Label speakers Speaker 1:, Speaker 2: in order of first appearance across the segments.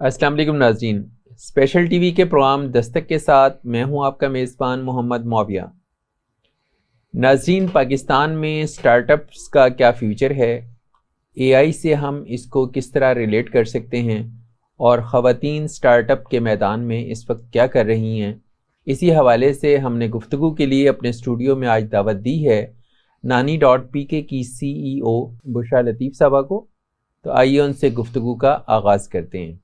Speaker 1: السلام علیکم ناظرین، اسپیشل ٹی وی کے پروگرام دستک کے ساتھ میں ہوں آپ کا میزبان محمد معاویہ۔ ناظرین، پاکستان میں اسٹارٹ اپس کا کیا فیوچر ہے، اے آئی سے ہم اس کو کس طرح ریلیٹ کر سکتے ہیں، اور خواتین اسٹارٹ اپ کے میدان میں اس وقت کیا کر رہی ہیں، اسی حوالے سے ہم نے گفتگو کے لیے اپنے اسٹوڈیو میں آج دعوت دی ہے nani.pk کی CEO بشرا لطیف صاحبہ کو۔ تو آئیے ان سے گفتگو کا آغاز کرتے ہیں۔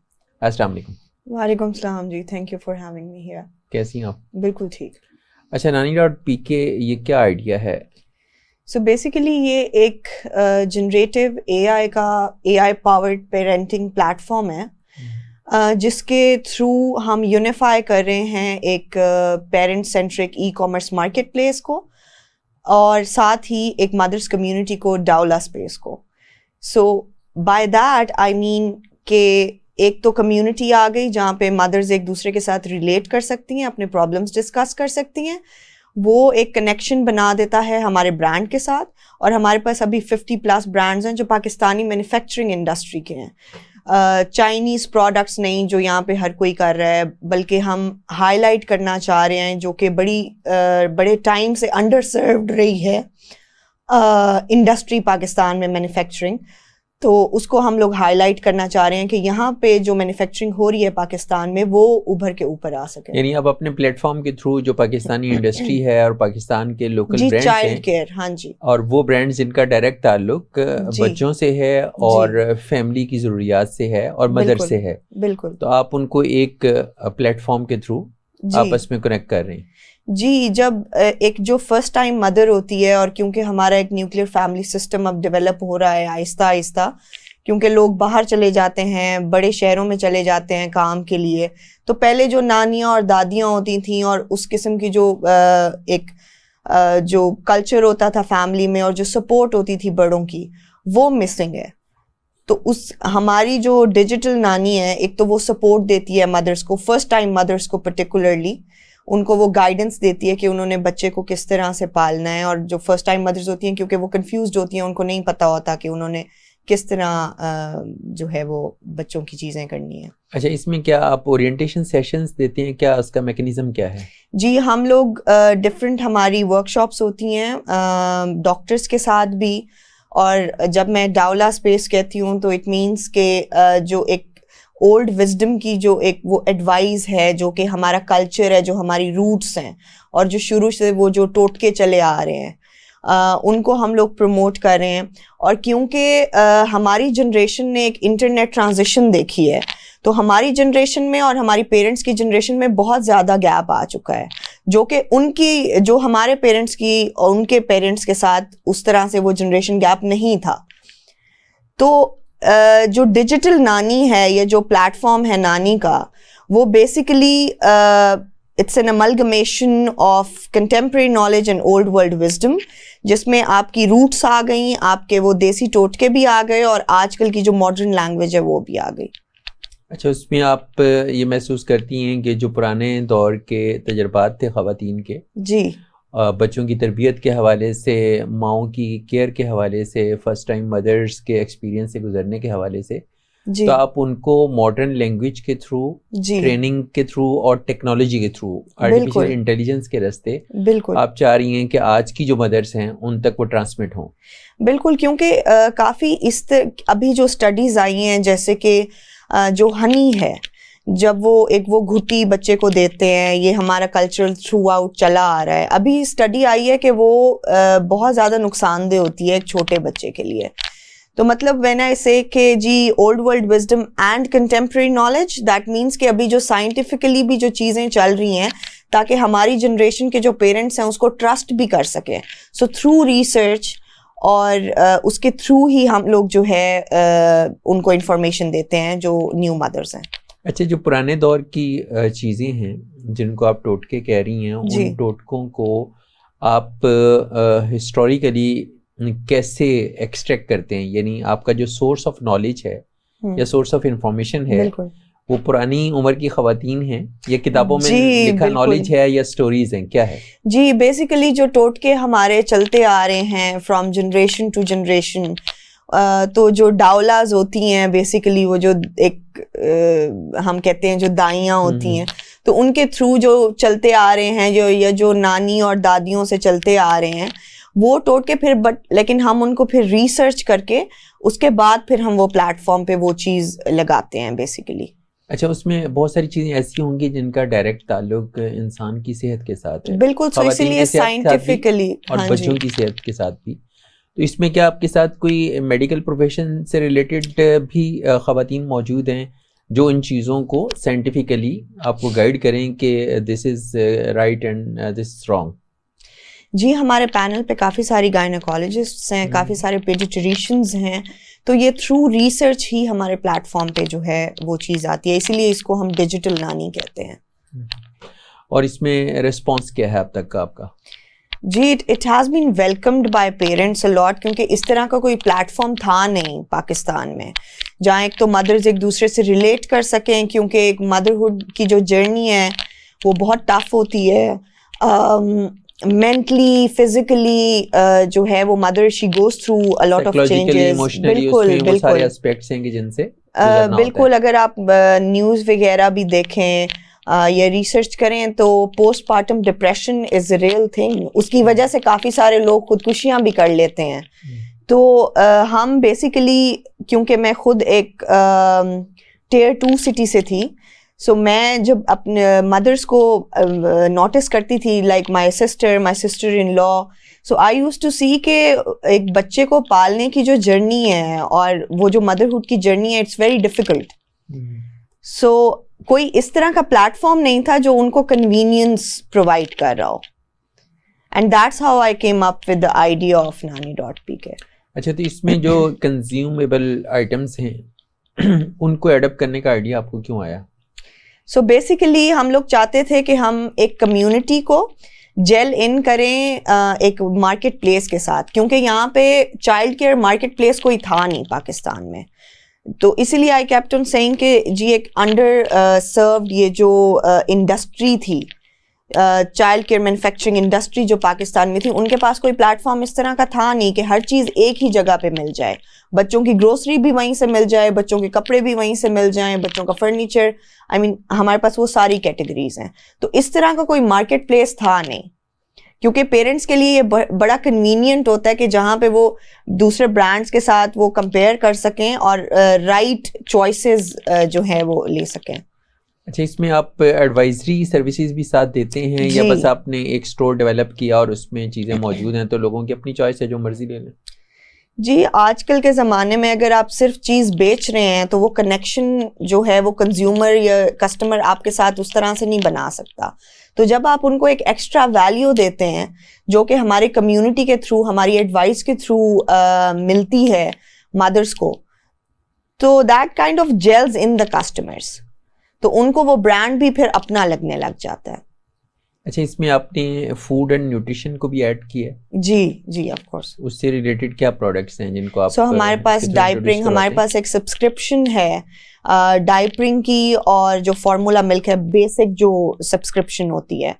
Speaker 1: السلام علیکم۔
Speaker 2: وعلیکم السلام جی، thank you for having me here.
Speaker 1: کیسی ہیں آپ؟
Speaker 2: بالکل ٹھیک۔
Speaker 1: اچھا، nani.pk یہ کیا آئیڈیا ہے؟
Speaker 2: سو بیسیکلی یہ ایک جنریٹیو اے آئی پاورڈ پیرنٹنگ پلیٹ فارم ہے جس کے تھرو ہم یونیفائی کر رہے ہیں ایک parent centric e commerce market place کو اور ساتھ ہی ایک مدرس کمیونٹی کو، ڈاولا اسپیس کو۔ سو بائی دیٹ آئی مین کہ ایک تو کمیونٹی آ گئی جہاں پہ مدرز ایک دوسرے کے ساتھ ریلیٹ کر سکتی ہیں، اپنے پرابلمس ڈسکس کر سکتی ہیں، وہ ایک کنیکشن بنا دیتا ہے ہمارے برانڈ کے ساتھ۔ اور ہمارے پاس ابھی 50+ برانڈز ہیں جو پاکستانی مینوفیکچرنگ انڈسٹری کے ہیں، چائنیز پروڈکٹس نہیں جو یہاں پہ ہر کوئی کر رہا ہے، بلکہ ہم ہائی لائٹ کرنا چاہ رہے ہیں جو کہ بڑے ٹائم سے انڈر سروڈ رہی ہے انڈسٹری پاکستان میں، مینوفیکچرنگ۔ تو اس کو ہم لوگ ہائی لائٹ کرنا چاہ رہے ہیں کہ یہاں پہ جو مینوفیکچرنگ ہو رہی ہے پاکستان میں وہ ابھر کے اوپر آ سکے۔
Speaker 1: یعنی اب اپنے پلیٹ فارم کے تھرو جو پاکستانی انڈسٹری ہے اور پاکستان کے لوکل برانڈز ہیں،
Speaker 2: چائلڈ کیئر، ہاں جی، اور
Speaker 1: وہ برانڈز جن کا ڈائریکٹ تعلق بچوں سے ہے اور فیملی کی ضروریات سے ہے اور مدر سے ہے،
Speaker 2: بالکل،
Speaker 1: تو آپ ان کو ایک پلیٹ فارم کے تھرو آپس میں کنیکٹ کر رہے ہیں۔
Speaker 2: جی، جب ایک جو فرسٹ ٹائم مدر ہوتی ہے، اور کیونکہ ہمارا ایک نیوکلیر فیملی سسٹم اب ڈیولپ ہو رہا ہے آہستہ آہستہ، کیونکہ لوگ باہر چلے جاتے ہیں، بڑے شہروں میں چلے جاتے ہیں کام کے لیے، تو پہلے جو نانیاں اور دادیاں ہوتی تھیں اور اس قسم کی جو کلچر ہوتا تھا فیملی میں اور جو سپورٹ ہوتی تھی بڑوں کی، وہ مسنگ ہے۔ تو ہماری جو ڈیجیٹل نانی ہے، ایک تو وہ سپورٹ دیتی ہے مدرس کو، فرسٹ ٹائم مدرس کو پرٹیکولرلی، ان کو وہ گائیڈنس دیتی ہے کہ انہوں نے بچے کو کس طرح سے پالنا ہے۔ اور جو فرسٹ ٹائم مدرس ہوتی ہیں کیونکہ وہ کنفیوزڈ ہوتی ہیں، ان کو نہیں پتہ ہوتا کہ انہوں نے کس طرح جو ہے وہ بچوں کی چیزیں کرنی ہیں۔
Speaker 1: اچھا، اس میں کیا آپ اورینٹیشن سیشنز دیتے ہیں؟ کیا اس کا میکینزم کیا ہے؟
Speaker 2: جی، ہم لوگ ڈفرینٹ ہماری ورک شاپس ہوتی ہیں ڈاکٹرس کے ساتھ بھی، اور جب میں ڈاولا اسپیس کہتی ہوں تو اٹ مینس کہ جو ایک اولڈ وزڈم کی جو ایک وہ ایڈوائز ہے، جو کہ ہمارا کلچر ہے، جو ہماری روٹس ہیں اور جو شروع سے وہ جو ٹوٹکے چلے آ رہے ہیں، ان کو ہم لوگ پروموٹ کر رہے ہیں۔ اور کیونکہ ہماری جنریشن نے ایک انٹرنیٹ ٹرانزیشن دیکھی ہے، تو ہماری جنریشن میں اور ہماری پیرنٹس کی جنریشن میں بہت زیادہ گیپ آ چکا ہے، جو کہ جو ہمارے پیرنٹس کی اور ان کے پیرنٹس کے ساتھ اس طرح سے وہ جنریشن گیپ نہیں تھا۔ تو جو ڈیجیٹل نانی ہے، یہ جو پلیٹ فارم ہے نانی کا، وہ basically it's an amalgamation of contemporary knowledge and old world wisdom, جس میں آپ کی روٹس آ گئیں، آپ کے وہ دیسی ٹوٹکے بھی آ گئے، اور آج کل کی جو ماڈرن لینگویج ہے وہ بھی آ گئی۔
Speaker 1: اچھا، اس میں آپ یہ محسوس کرتی ہیں کہ جو پرانے دور کے تجربات تھے خواتین کے،
Speaker 2: جی،
Speaker 1: بچوں کی تربیت کے حوالے سے، ماؤں کی کیئر کے حوالے سے، فرسٹ ٹائم مدرس کے ایکسپیرینس سے گزرنے کے حوالے سے،
Speaker 2: جی،
Speaker 1: تو آپ ان کو ماڈرن لینگویج کے تھرو، ٹریننگ کے تھرو اور ٹیکنالوجی کے تھرو، آرٹیفیشل انٹیلیجنس کے راستے،
Speaker 2: بالکل
Speaker 1: آپ چاہ رہی ہیں کہ آج کی جو مدرس ہیں ان تک وہ ٹرانسمٹ ہوں؟
Speaker 2: بالکل، کیونکہ کافی ابھی جو اسٹڈیز آئی ہیں، جیسے کہ جو ہنی ہے، جب وہ گھٹی بچے کو دیتے ہیں، یہ ہمارا کلچرل تھرو آؤٹ چلا آ رہا ہے۔ ابھی اسٹڈی آئی ہے کہ وہ بہت زیادہ نقصان دہ ہوتی ہے ایک چھوٹے بچے کے لیے۔ تو مطلب وین آئی سے کہ جی old world wisdom and contemporary knowledge, that means کہ ابھی جو سائنٹیفکلی بھی جو چیزیں چل رہی ہیں، تاکہ ہماری جنریشن کے جو پیرنٹس ہیں اس کو ٹرسٹ بھی کر سکیں۔ سو تھرو ریسرچ اور اس کے تھرو ہی ہم لوگ جو ہے ان کو انفارمیشن دیتے ہیں جو نیو مدرس ہیں۔
Speaker 1: اچھا، جو پرانے دور کی چیزیں ہیں جن کو آپ ٹوٹکے کہہ رہی ہیں، ان ٹوٹکوں کو آپ ہسٹوریکلی کیسے ایکسٹریکٹ کرتے ہیں؟ یعنی آپ کا جو سورس آف نالج ہے یا سورس آف انفارمیشن ہے، وہ پرانی عمر کی خواتین ہیں یا کتابوں میں لکھا نالج ہے یا سٹوریز ہیں، کیا ہے؟
Speaker 2: جی، بیسیکلی جو ٹوٹکے ہمارے چلتے آ رہے ہیں فرام جنریشن ٹو جنریشن، تو جو ڈاولاز ہوتی ہیں بیسیکلی وہ جو ایک ہم کہتے ہیں جو دائیاں ہوتی ہیں, تو ان کے تھرو جو چلتے آ رہے ہیں جو نانی اور دادیوں سے چلتے آ رہے ہیں وہ ٹوٹ کے پھر لیکن ہم ان کو پھر ریسرچ کر کے اس کے بعد پھر ہم وہ پلیٹ فارم پہ وہ چیز لگاتے ہیں بیسیکلی.
Speaker 1: اچھا, اس میں بہت ساری چیزیں ایسی ہوں گی جن کا ڈائریکٹ تعلق انسان کی صحت کے ساتھ ہے.
Speaker 2: بالکل, تو اسی لیے سائنٹیفکلی
Speaker 1: اور بچوں کی صحت کے ساتھ بھی. تو اس میں کیا آپ کے ساتھ کوئی میڈیکل پروفیشن سے ریلیٹڈ بھی خواتین موجود ہیں جو ان چیزوں کو سائنٹیفکلی آپ کو گائیڈ کریں کہ this is right and this is wrong?
Speaker 2: جی, ہمارے پینل پہ کافی ساری گائنیکالوجسٹس ہیں, کافی سارے پیڈیٹریشنز ہیں, تو یہ تھرو ریسرچ ہی ہمارے پلیٹ فارم پہ جو ہے وہ چیز آتی ہے, اسی لیے اس کو ہم ڈیجیٹل نانی کہتے ہیں.
Speaker 1: اور اس میں ریسپانس کیا ہے اب تک کا آپ کا؟
Speaker 2: جی, it has been welcomed by parents a lot, کیونکہ اس طرح کا کوئی پلیٹ فارم تھا نہیں پاکستان میں جہاں ایک تو مدرز ایک دوسرے سے ریلیٹ کر سکیں, کیونکہ ایک مدرہڈ کی جو جرنی ہے وہ بہت ٹف ہوتی ہے. مینٹلی فزیکلی جو ہے وہ mother she goes through a lot of changes. بالکل بالکل, اگر آپ نیوز وغیرہ بھی دیکھیں یا ریسرچ کریں تو postpartum depression is a real thing. اس کی وجہ سے کافی سارے لوگ خودکشیاں بھی کر لیتے ہیں. تو ہم بیسیکلی, کیونکہ میں خود ایک ٹیئر 2 سٹی سے تھی, سو میں جب اپنے مدرس کو نوٹس کرتی تھی, like my sister in law, so I used to see کہ ایک بچے کو پالنے کی جو جرنی ہے اور وہ جو مدرہڈ کی جرنی ہے اٹس ویری ڈیفیکلٹ. سو کوئی اس طرح کا پلیٹ فارم نہیں تھا جو ان کو کنوینئنس پرووائڈ کر رہا ہو, and that's how I came up with the idea of nani.pk.
Speaker 1: اچھا, تو اس میں جو کنزیومیبل آئٹمس ہیں ان کو ایڈاپٹ کرنے کا آئیڈیا آپ کو کیوں آیا؟
Speaker 2: سو بیسیکلی ہم لوگ چاہتے تھے کہ ہم ایک کمیونٹی کو جیل ان کریں ایک مارکیٹ پلیس کے ساتھ, کیونکہ یہاں پہ چائلڈ کیئر مارکیٹ پلیس کوئی تھا نہیں پاکستان میں. تو اسی لیے آئی کیپٹ آن سیئنگ کہ جی ایک انڈر سروڈ یہ جو انڈسٹری تھی, چائلڈ کیئر مینوفیکچرنگ انڈسٹری جو پاکستان میں تھی, ان کے پاس کوئی پلیٹ فارم اس طرح کا تھا نہیں کہ ہر چیز ایک ہی جگہ پہ مل جائے. بچوں کی گروسری بھی وہیں سے مل جائے, بچوں کے کپڑے بھی وہیں سے مل جائیں, بچوں کا فرنیچر, ہمارے پاس وہ ساری کیٹیگریز ہیں. تو اس طرح کا کوئی مارکیٹ پلیس تھا نہیں, کیونکہ پیرنٹس کے لیے یہ بڑا کنوینئنٹ ہوتا ہے کہ جہاں پہ وہ دوسرے برانڈس کے ساتھ وہ کمپیئر کر سکیں اور رائٹ چوائسیز جو ہے وہ لے سکیں.
Speaker 1: اچھا, اس میں آپ ایڈوائزری سروسز بھی ساتھ دیتے ہیں یا بس آپ نے ایک اسٹور ڈیولپ کیا اور اس میں چیزیں موجود ہیں تو لوگوں کی اپنی چوائس ہے جو مرضی لے لیں؟
Speaker 2: جی, آج کل کے زمانے میں اگر آپ صرف چیز بیچ رہے ہیں تو وہ کنیکشن جو ہے وہ کنزیومر یا کسٹمر آپ کے ساتھ اس طرح سے نہیں بنا سکتا. تو جب آپ ان کو ایک ایکسٹرا ویلیو دیتے ہیں جو کہ ہماری کمیونٹی کے تھرو, ہماری ایڈوائس کے تھرو ملتی ہے مدرس کو, تو that kind of jails in the customers, تو ان کو وہ برانڈ بھی پھر اپنا لگنے لگ جاتا ہے.
Speaker 1: اچھا, اس میں آپ نے فوڈ اینڈ نیوٹریشن کو بھی ایڈ کیا ہے؟
Speaker 2: جی آف کورس.
Speaker 1: اس سے ریلیٹڈ کیا پروڈکٹس ہیں جن کو آپ؟
Speaker 2: سو ہمارے پاس ڈائپرنگ, ہمارے پاس ایک سبسکرپشن ہے ڈائپرنگ کی, اور جو فارمولا ملک ہے بیسک جو سبسکرپشن ہوتی ہے.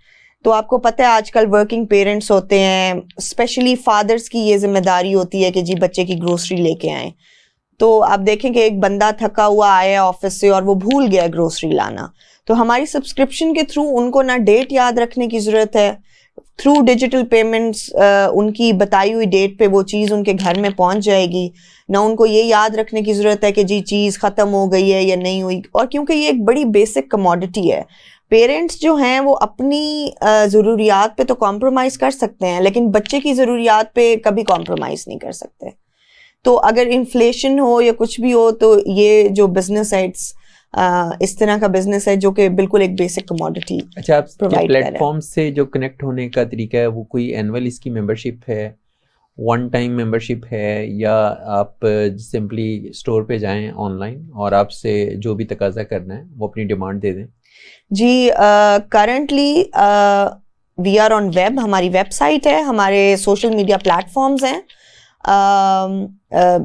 Speaker 2: تو آپ کو پتہ ہے آج کل ورکنگ پیرنٹس ہوتے ہیں, اسپیشلی فادرس کی یہ ذمہ داری ہوتی ہے کہ جی بچے کی گروسری لے کے آئیں. تو آپ دیکھیں کہ ایک بندہ تھکا ہوا آیا آفس سے اور وہ بھول گیا گروسری لانا, تو ہماری سبسکرپشن کے تھرو ان کو نہ ڈیٹ یاد رکھنے کی ضرورت ہے, تھرو ڈیجیٹل پیمنٹس ان کی بتائی ہوئی ڈیٹ پہ وہ چیز ان کے گھر میں پہنچ جائے گی, نہ ان کو یہ یاد رکھنے کی ضرورت ہے کہ جی چیز ختم ہو گئی ہے یا نہیں ہوئی. اور کیونکہ یہ ایک بڑی بیسک کموڈٹی ہے, پیرنٹس جو ہیں وہ اپنی ضروریات پہ تو کمپرومائز کر سکتے ہیں لیکن بچے کی ضروریات پہ کبھی کمپرومائز نہیں کر سکتے. تو اگر انفلیشن ہو یا کچھ بھی ہو تو یہ جو بزنس ہے اس طرح کا بزنس ہے جو کہ بالکل ایک بیسک کموڈٹی.
Speaker 1: اچھا, آپ کے پلیٹ فارم سے جو کنیکٹ ہونے کا طریقہ ہے وہ کوئی اینول اس کی ممبرشپ ہے, ون ٹائم ممبرشپ ہے, یا آپ سمپلی اسٹور پہ جائیں آن لائن اور آپ سے جو بھی تقاضا کرنا ہے وہ اپنی ڈیمانڈ دے دیں؟
Speaker 2: جی, currently we are on web, ہماری ویب سائٹ ہے, ہمارے سوشل میڈیا پلیٹ فارمز ہیں,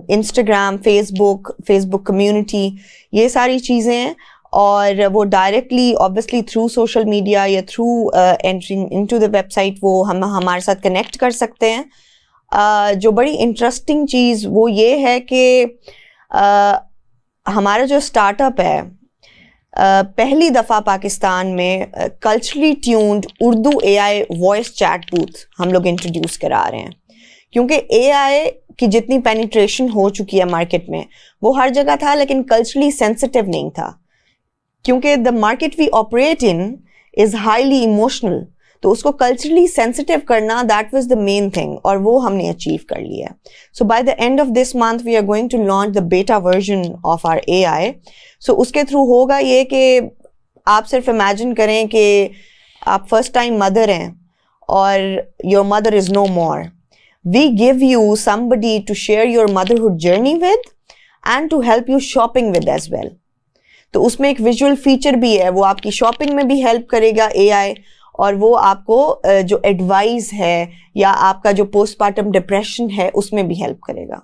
Speaker 2: انسٹاگرام, فیس بک کمیونٹی, یہ ساری چیزیں ہیں. اور وہ directly obviously through social media یا through entering into the website وہ ہمارے ساتھ کنیکٹ کر سکتے ہیں. جو بڑی انٹرسٹنگ چیز وہ یہ ہے کہ ہمارا جو اسٹارٹ اپ ہے پہلی دفعہ پاکستان میں کلچرلی ٹیونڈ اردو اے آئی وائس چیٹ بوتھ ہم لوگ انٹروڈیوس کرا رہے ہیں. کیونکہ اے آئی کی جتنی پینیٹریشن ہو چکی ہے مارکیٹ میں وہ ہر جگہ تھا لیکن کلچرلی سینسٹیو نہیں تھا, کیونکہ the market we operate in is highly emotional, تو اس کو کلچرلی سینسٹیو کرنا that was the main thing, اور وہ ہم نے اچیو کر لیا ہے. So by the end of this month we are going to launch the beta version of our A I. So اس کے تھرو ہوگا یہ کہ آپ صرف امیجن کریں کہ آپ فرسٹ ٹائم مدر ہیں اور your mother is no more. We give you somebody to share your motherhood journey with and to help you shopping with as well. تو اس میں ایک ویژول فیچر بھی ہے, وہ آپ کی شاپنگ میں بھی ہیلپ کرے گا اے آئی, اور وہ آپ کو جو ایڈوائز ہے یا آپ کا جو پوسٹ پارٹم ڈپریشن ہے اس میں بھی ہیلپ کرے گا.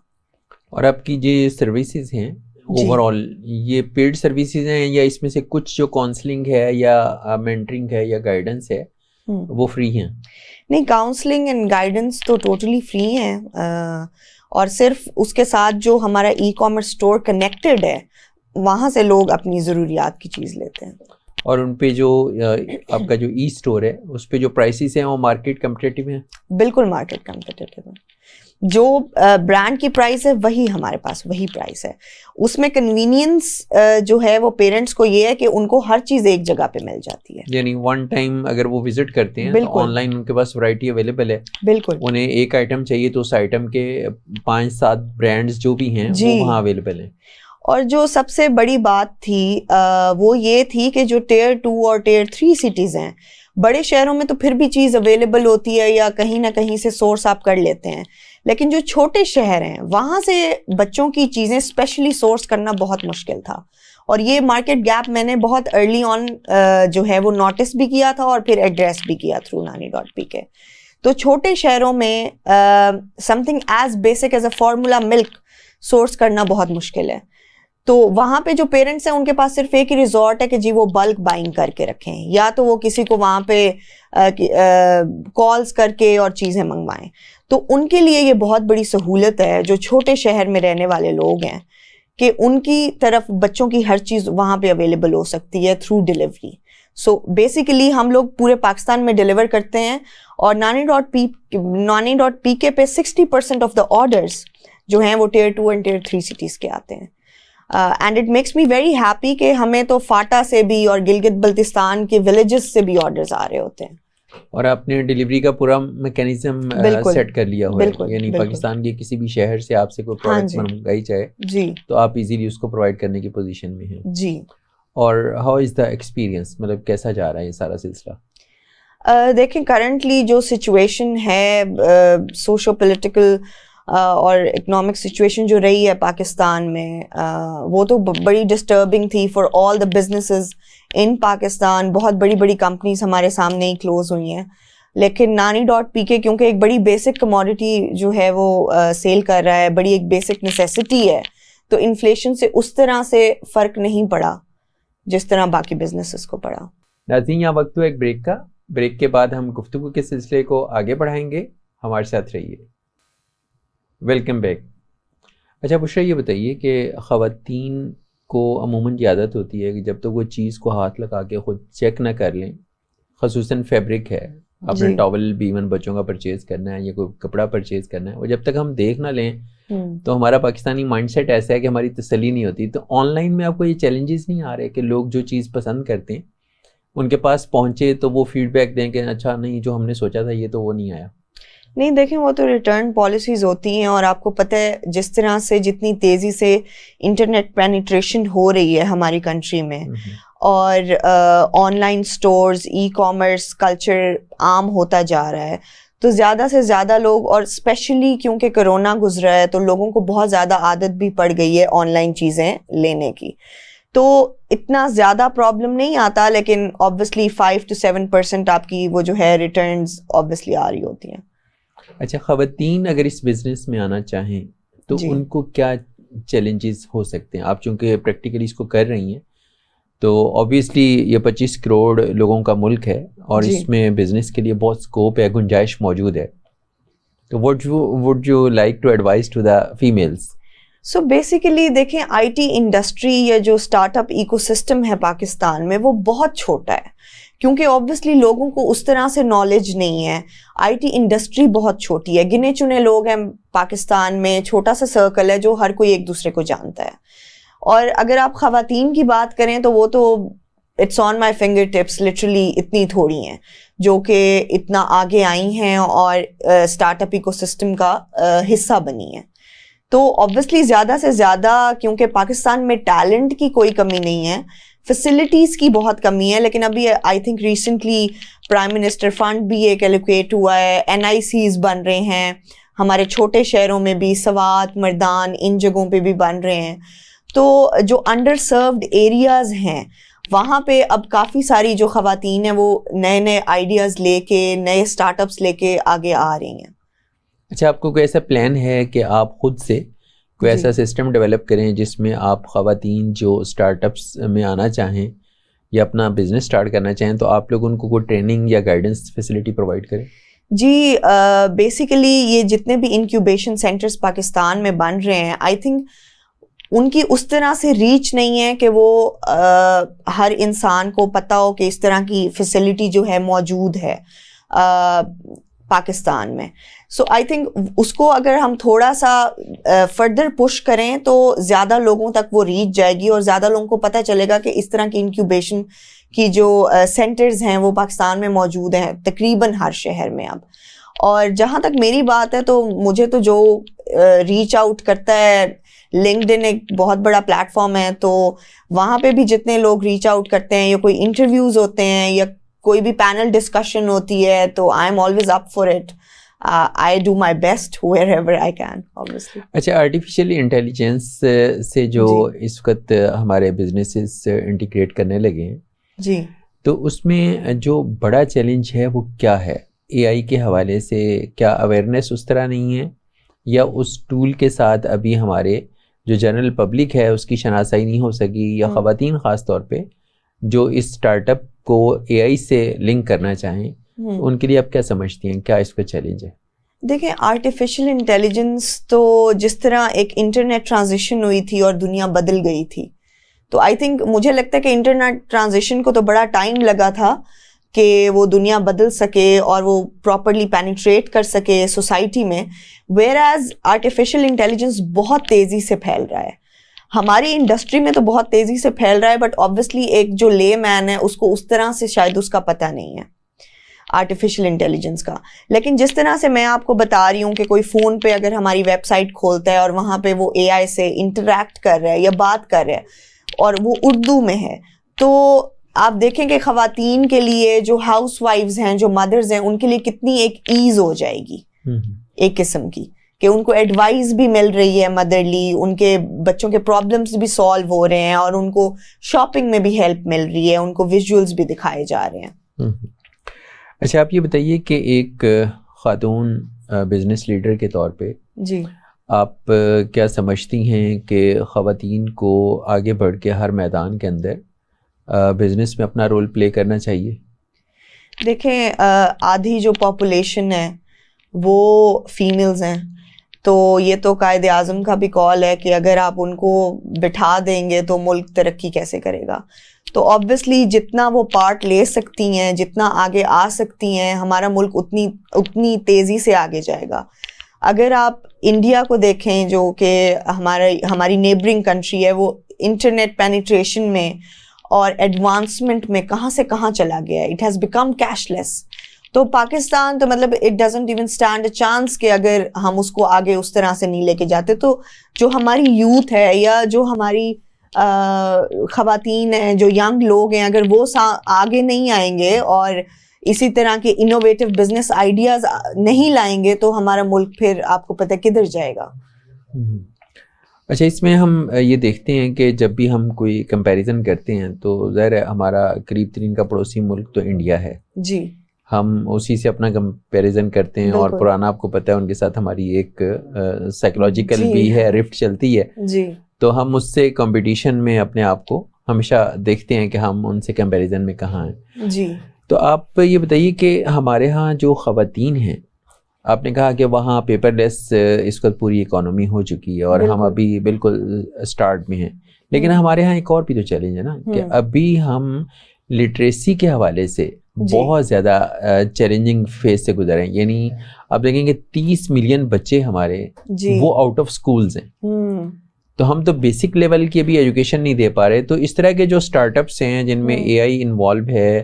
Speaker 1: اور آپ کی جو سروسز ہیں اوور آل یہ پیڈ سروسز ہیں یا اس میں سے کچھ جو کاؤنسلنگ ہے یا مینٹرنگ ہے یا گائیڈنس ہے وہ فری ہیں؟
Speaker 2: نہیں, کاؤنسلنگ اینڈ گائیڈنس تو ٹوٹلی فری ہیں, اور صرف اس کے ساتھ جو ہمارا ای کامرس اسٹور کنیکٹڈ ہے وہاں سے لوگ اپنی ضروریات کی چیز لیتے ہیں.
Speaker 1: اور ان پہ جو آپ کا جو ای اسٹور ہے اس پہ جو پرائسز ہیں وہ مارکیٹ کمپٹیٹیو ہیں؟
Speaker 2: بالکل مارکیٹ کمپٹیٹیو ہے. جو برانڈ کی پرائس ہے وہی ہمارے پاس وہی پرائس ہے. اس میں کنوینئنس جو ہے وہ پیرنٹس کو یہ ہے کہ ان کو ہر چیز ایک جگہ پہ مل جاتی ہے.
Speaker 1: یعنی ون ٹائم اگر وہ وزٹ کرتے ہیں تو آن لائن ان کے پاس ورائٹی اویلیبل ہے. بالکل, انہیں ایک آئٹم چاہیے تو اس آئٹم کے 5-7 برانڈز جو بھی ہیں وہ وہاں اویلیبل ہیں.
Speaker 2: اور جو سب سے بڑی بات تھی وہ یہ تھی کہ جو ٹیئر 2 اور ٹیئر 3 سٹیز ہیں, بڑے شہروں میں تو پھر بھی چیز اویلیبل ہوتی ہے یا کہیں نہ کہیں سے سورس آپ کر لیتے ہیں, لیکن جو چھوٹے شہر ہیں وہاں سے بچوں کی چیزیں اسپیشلی سورس کرنا بہت مشکل تھا. اور یہ مارکیٹ گیپ میں نے بہت ارلی آن جو ہے وہ نوٹس بھی کیا تھا اور پھر ایڈریس بھی کیا تھرو nani.pk. تو چھوٹے شہروں میں something as basic as a formula milk source کرنا بہت مشکل ہے. تو وہاں پہ جو پیرنٹس ہیں ان کے پاس صرف ایک ہی ریزورٹ ہے کہ جی وہ بلک بائنگ کر کے رکھیں, یا تو وہ کسی کو وہاں پہ کالز کر کے اور چیزیں منگوائیں. تو ان کے لیے یہ بہت بڑی سہولت ہے جو چھوٹے شہر میں رہنے والے لوگ ہیں کہ ان کی طرف بچوں کی ہر چیز وہاں پہ اویلیبل ہو سکتی ہے تھرو ڈیلیوری. سو بیسیکلی ہم لوگ پورے پاکستان میں ڈیلیور کرتے ہیں, اور nani.pk پہ 60% آف دا آرڈرس جو ہیں وہ ٹیئر 2 اینڈ ٹیئر 3 سٹیز کے آتے ہیں. And it makes me very happy کہ ہمیں تو فاٹا سے بھی اور گلگت بلتستان کے ولیجز سے بھی آرڈرز آ رہے ہوتے ہیں.
Speaker 1: اور آپ نے ڈیلیوری کا پورا میکینزم سیٹ کر لیا ہوا ہے, یعنی پاکستان کے کسی بھی شہر سے آپ سے کوئی پروڈکٹ منگائی جائے جی تو آپ ایزیلی اس کو پرووائڈ کرنے کی پوزیشن میں ہیں
Speaker 2: جی.
Speaker 1: اور ہاؤ از دا ایکسپیرینس, مطلب کیسا جا رہا ہے یہ سارا سلسلہ؟
Speaker 2: دیکھیں کرنٹلی جو سچویشن ہے سوشو پولیٹیکل اور اکنامک سچویشن جو رہی ہے پاکستان میں وہ تو بڑی ڈسٹربنگ تھی for all the businesses in Pakistan. بہت بڑی بڑی کمپنیز ہمارے سامنے ہی کلوز ہوئی ہیں, لیکن nani.pk کیونکہ ایک بڑی بیسک کموڈٹی جو ہے وہ سیل کر رہا ہے, بڑی ایک بیسک نیسیسٹی ہے, تو انفلیشن سے اس طرح سے فرق نہیں پڑا جس طرح باقی بزنسز کو پڑا.
Speaker 1: ناظرین یہاں وقت ہوا ایک بریک کا, بریک کے بعد ہم گفتگو کے سلسلے کو آگے بڑھائیں گے, ہمارے ساتھ رہیے. Welcome back. اچھا بشرا یہ بتائیے کہ خواتین کو عموماً یہ عادت ہوتی ہے کہ جب تک وہ چیز کو ہاتھ لگا کے خود چیک نہ کر لیں, خصوصاً فیبرک ہے, اپنے ٹاول بھی ایون بچوں کا پرچیز کرنا ہے یا کوئی کپڑا پرچیز کرنا ہے, وہ جب تک ہم دیکھ نہ لیں تو ہمارا پاکستانی مائنڈ سیٹ ایسا ہے کہ ہماری تسلی نہیں ہوتی. تو آن لائن میں آپ کو یہ چیلنجز نہیں آ رہے کہ لوگ جو چیز پسند کرتے ہیں ان کے پاس پہنچے تو وہ فیڈ بیک دیں کہ اچھا نہیں جو ہم نے سوچا تھا یہ تو وہ نہیں آیا؟
Speaker 2: نہیں دیکھیں, وہ تو ریٹرن پالیسیز ہوتی ہیں, اور آپ کو پتہ ہے جس طرح سے جتنی تیزی سے انٹرنیٹ پینیٹریشن ہو رہی ہے ہماری کنٹری میں, اور on line stores e commerce culture عام ہوتا جا رہا ہے, تو زیادہ سے زیادہ لوگ, اور اسپیشلی کیونکہ کرونا گزرا ہے تو لوگوں کو بہت زیادہ عادت بھی پڑ گئی ہے آن لائن چیزیں لینے کی, تو اتنا زیادہ پرابلم نہیں آتا, لیکن obviously 5 to 7% آپ کی وہ جو ہے ریٹرنز obviously آ رہی ہوتی ہیں.
Speaker 1: اچھا, خواتین اگر اس بزنس میں آنا چاہیں تو ان کو کیا چیلنجز ہو سکتے ہیں؟ آپ چونکہ پریکٹیکلی اس کو کر رہی ہیں تو آبویسلی یہ 25 کروڑ لوگوں کا ملک ہے اور اس میں بزنس کے لیے بہت اسکوپ ہے, گنجائش موجود ہے, what would you like to advise to the females?
Speaker 2: So basically دیکھیں آئی ٹی انڈسٹری یا جو اسٹارٹ اپ ایکو سسٹم ہے پاکستان میں وہ بہت چھوٹا ہے, کیونکہ اوبویسلی لوگوں کو اس طرح سے نالج نہیں ہے. آئی ٹی انڈسٹری بہت چھوٹی ہے, گنے چنے لوگ ہیں پاکستان میں, چھوٹا سا سرکل ہے جو ہر کوئی ایک دوسرے کو جانتا ہے. اور اگر آپ خواتین کی بات کریں تو وہ تو it's on my finger tips, literally اتنی تھوڑی ہیں جو کہ اتنا آگے آئی ہیں اور اسٹارٹ اپ ایکو سسٹم کا حصہ بنی ہیں. تو آبویسلی زیادہ سے زیادہ, کیونکہ پاکستان میں ٹیلنٹ کی کوئی کمی نہیں ہے, فیسلٹیز کی بہت کمی ہے, لیکن ابھی I think recently prime minister fund بھی ایک ایلوکیٹ ہوا ہے, NICs بن رہے ہیں ہمارے چھوٹے شہروں میں بھی, سوات, مردان, ان جگہوں پہ بھی بن رہے ہیں. تو جو انڈر سروڈ ایریاز ہیں وہاں پہ اب کافی ساری جو خواتین ہیں وہ نئے نئے آئیڈیاز لے کے, نئے اسٹارٹ اپس لے کے آگے آ رہی ہیں.
Speaker 1: اچھا, آپ کو کوئی ایسا پلان ہے کہ آپ خود سے کوئی ایسا سسٹم ڈیولپ کریں جس میں آپ خواتین جو اسٹارٹ اپس میں آنا چاہیں یا اپنا بزنس اسٹارٹ کرنا چاہیں تو آپ لوگ ان کو کوئی ٹریننگ یا گائیڈنس فیسلٹی پرووائڈ کریں؟
Speaker 2: جی, بیسیکلی یہ جتنے بھی انکیوبیشن سینٹرز پاکستان میں بن رہے ہیں, آئی تھنک ان کی اس طرح سے ریچ نہیں ہے کہ وہ ہر انسان کو پتہ ہو کہ اس طرح کی فیسلٹی جو ہے موجود ہے پاکستان میں. سو آئی تھنک اس کو اگر ہم تھوڑا سا فردر پش کریں تو زیادہ لوگوں تک وہ ریچ جائے گی اور زیادہ لوگوں کو پتہ چلے گا کہ اس طرح کی انکیوبیشن کی جو سینٹرز ہیں وہ پاکستان میں موجود ہیں تقریباً ہر شہر میں اب. اور جہاں تک میری بات ہے تو مجھے تو جو ریچ آؤٹ کرتا ہے, لنکڈ ان ایک بہت بڑا پلیٹ فارم ہے, تو وہاں پہ بھی جتنے لوگ ریچ آؤٹ کرتے ہیں یا کوئی انٹرویوز ہوتے ہیں یا کوئی بھی پینل ڈسکشن ہوتی ہے تو I am always up for it. I do my best wherever I can, obviously.
Speaker 1: اچھا, آرٹیفیشیل انٹیلیجنس سے جو اس وقت ہمارے بزنسز انٹیگریٹ کرنے لگے ہیں
Speaker 2: جی,
Speaker 1: تو اس میں جو بڑا چیلنج ہے وہ کیا ہے؟ AI کے حوالے سے کیا اویئرنیس اس طرح نہیں ہے, یا اس ٹول کے ساتھ ابھی ہمارے جو جنرل پبلک ہے اس کی شناسائی نہیں ہو سکی, یا خواتین خاص طور پہ جو اس اسٹارٹ اپ کو AI سے لنک کرنا چاہیں ان کے لیے آپ کیا سمجھتی ہیں, کیا اس کا چیلنج ہے؟
Speaker 2: دیکھیں, آرٹیفیشیل انٹیلیجنس تو جس طرح ایک انٹرنیٹ ٹرانزیشن ہوئی تھی اور دنیا بدل گئی تھی, تو آئی تھنک مجھے لگتا ہے کہ انٹرنیٹ ٹرانزیشن کو تو بڑا ٹائم لگا تھا کہ وہ دنیا بدل سکے اور وہ پراپرلی پینیٹریٹ کر سکے سوسائٹی میں, ویئر ایز آرٹیفیشیل انٹیلیجنس بہت تیزی سے پھیل رہا ہے. ہماری انڈسٹری میں تو بہت تیزی سے پھیل رہا ہے, بٹ آبویسلی ایک جو لے مین ہے اس کو اس طرح سے شاید اس کا پتہ نہیں ہے آرٹیفیشیل انٹیلیجنس کا. لیکن جس طرح سے میں آپ کو بتا رہی ہوں کہ کوئی فون پہ اگر ہماری ویب سائٹ کھولتا ہے اور وہاں پہ وہ AI سے انٹریکٹ کر رہا ہے یا بات کر رہا ہے اور وہ اردو میں ہے, تو آپ دیکھیں کہ خواتین کے لیے جو ہاؤس وائفز ہیں, جو مدرز ہیں, ان کے لیے کتنی ایک ایز ہو جائے گی ایک قسم کی, کہ ان کو ایڈوائز بھی مل رہی ہے مدرلی, ان کے بچوں کے پرابلمس بھی سالو ہو رہے ہیں اور ان کو شاپنگ میں بھی ہیلپ مل رہی ہے, ان کو ویژولز بھی دکھائے جا رہے ہیں.
Speaker 1: اچھا, آپ یہ بتائیے کہ ایک خاتون بزنس لیڈر کے طور پہ
Speaker 2: جی
Speaker 1: آپ کیا سمجھتی ہیں کہ خواتین کو آگے بڑھ کے ہر میدان کے اندر بزنس میں اپنا رول پلے کرنا چاہیے؟
Speaker 2: دیکھیں, آدھی جو پاپولیشن ہے وہ فیمیلز ہیں, تو یہ تو قائد اعظم کا بھی کال ہے کہ اگر آپ ان کو بٹھا دیں گے تو ملک ترقی کیسے کرے گا. تو آبویسلی جتنا وہ پارٹ لے سکتی ہیں, جتنا آگے آ سکتی ہیں, ہمارا ملک اتنی تیزی سے آگے جائے گا. اگر آپ انڈیا کو دیکھیں جو کہ ہماری نیبرنگ کنٹری ہے, وہ انٹرنیٹ پینیٹریشن میں اور ایڈوانسمنٹ میں کہاں سے کہاں چلا گیا ہے. It has become cash less. تو پاکستان تو مطلب it doesn't even stand a chance کہ اگر ہم اس کو آگے اس طرح سے نہیں لے کے جاتے, تو جو ہماری یوتھ ہے یا جو ہماری خواتین ہیں, جو ینگ لوگ ہیں, اگر وہ آگے نہیں آئیں گے اور اسی طرح کے انوویٹو بزنس آئیڈیاز نہیں لائیں گے تو ہمارا ملک پھر آپ کو پتہ کدھر جائے گا.
Speaker 1: اچھا, اس میں ہم یہ دیکھتے ہیں کہ جب بھی ہم کوئی کمپیریزن کرتے ہیں تو ظاہر ہے ہمارا قریب ترین کا پڑوسی ملک تو انڈیا ہے
Speaker 2: جی,
Speaker 1: ہم اسی سے اپنا کمپیریزن کرتے ہیں اور پرانا آپ کو پتہ ہے ان کے ساتھ ہماری ایک سائیکولوجیکل بھی ہے رفٹ چلتی ہے
Speaker 2: جی,
Speaker 1: تو ہم اس سے کمپٹیشن میں اپنے آپ کو ہمیشہ دیکھتے ہیں کہ ہم ان سے کمپیریزن میں کہاں ہیں.
Speaker 2: جی,
Speaker 1: تو آپ یہ بتائیے کہ ہمارے ہاں جو خواتین ہیں آپ نے کہا کہ وہاں پیپر لیس اس وقت پوری اکانومی ہو چکی ہے اور ہم ابھی بالکل اسٹارٹ میں ہیں، لیکن ہمارے ہاں ایک اور بھی تو چیلنج ہے نا کہ ابھی ہم لٹریسی کے حوالے سے بہت زیادہ چیلنجنگ فیز سے گزر رہے ہیں. یعنی آپ دیکھیں گے 30 ملین بچے ہمارے وہ آؤٹ آف اسکولز ہیں، تو ہم تو بیسک لیول کی ابھی ایجوکیشن نہیں دے پا رہے. تو اس طرح کے جو اسٹارٹ اپس ہیں جن میں اے آئی انوالو ہے